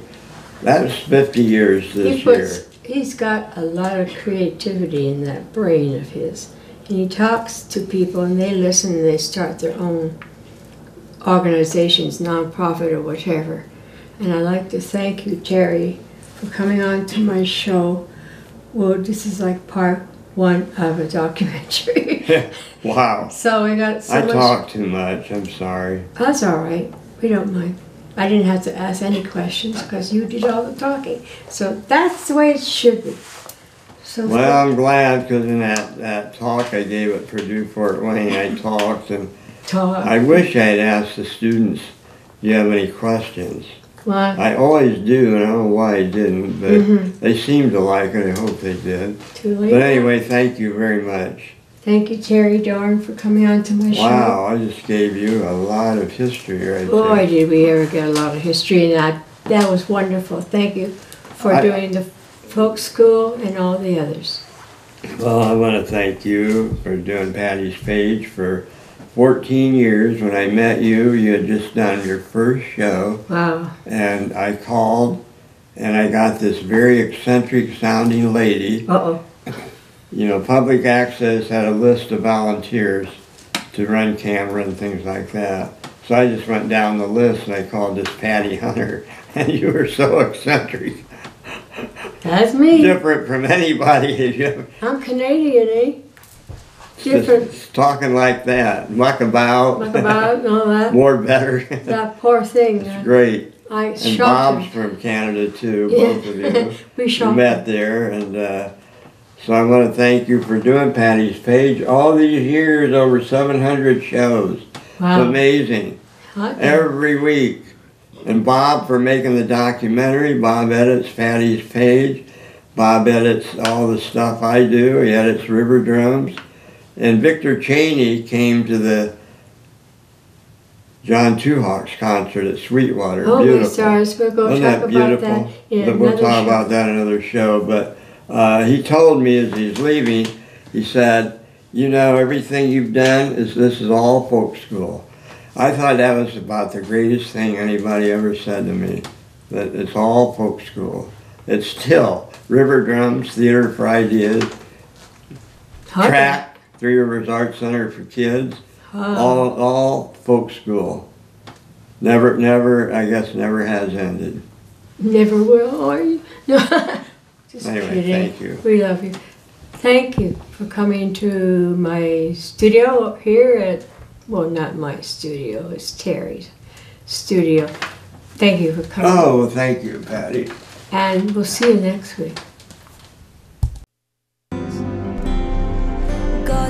That was 50 years this year. He's got a lot of creativity in that brain of his. And he talks to people and they listen and they start their own organizations, nonprofit or whatever. And I'd like to thank you, Terry, for coming on to my show. Well, this is like part one of a documentary. Wow. So we got so much. I talk too much, I'm sorry. That's all right. We don't mind. I didn't have to ask any questions because you did all the talking. So that's the way it should be. So well, I'm glad because in that talk I gave at Purdue Fort Wayne, I talked and I wish I had asked the students, do you have any questions? Well, I always do, and I don't know why I didn't, but they seemed to like it. I hope they did. Too late. But anyway, thank you very much. Thank you, Terry Doran, for coming on to my show. Wow, I just gave you a lot of history right Boy, there. did we ever get a lot of history, and that was wonderful. Thank you for doing the folk school and all the others. Well, I want to thank you for doing Patty's Page for 14 years. When I met you, you had just done your first show. Wow. And I called, and I got this very eccentric sounding lady. Uh-oh. You know, Public Access had a list of volunteers to run camera and things like that. So I just went down the list and I called this Patty Hunter, and you were so eccentric. That's me. Different from anybody. I'm Canadian, eh? Different. Just talking like that, muckabout. Muckabout and all that. More better. That poor thing. It's great. I And shocked Bob's him. from Canada too, Yeah. both of you. We We shocked met there, and so I want to thank you for doing Patty's Page all these years, over 700 shows. Wow. It's amazing. Hot. Every week. And Bob for making the documentary. Bob edits Patty's Page. Bob edits all the stuff I do. He edits River Drums. And Victor Cheney came to the John Two Hawks concert at Sweetwater. Oh, Beautiful. sorry, we'll go Isn't talk that about beautiful? that. Yeah, But we'll another talk show. about that another show. But he told me as he's leaving, he said, you know, everything you've done this is all folk school. I thought that was about the greatest thing anybody ever said to me, that it's all folk school. It's still River Drums, Theater for Ideas, Hot. Track, Three Rivers Art Center for Kids, Oh. all folk school. Never, I guess, never has ended. Never will, are you? No. Just Anyway, kidding. thank you. We love you. Thank you for coming to my studio up here at, well, not my studio, it's Terry's studio. Thank you for coming. Oh, well, thank you, Patty. And we'll see you next week.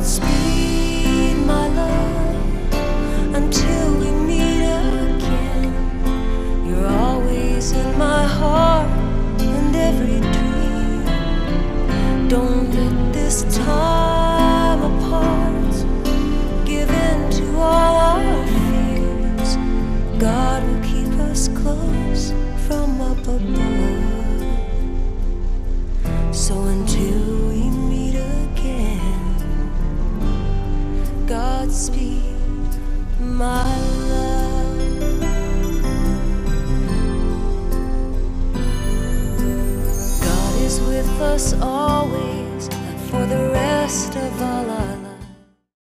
Godspeed, my love, until we meet again. You're always in my heart and every dream. Don't let this time apart give in to all our fears. God will keep us close from up above. So until we meet again, Godspeed, my love. God is with us always, for the rest of our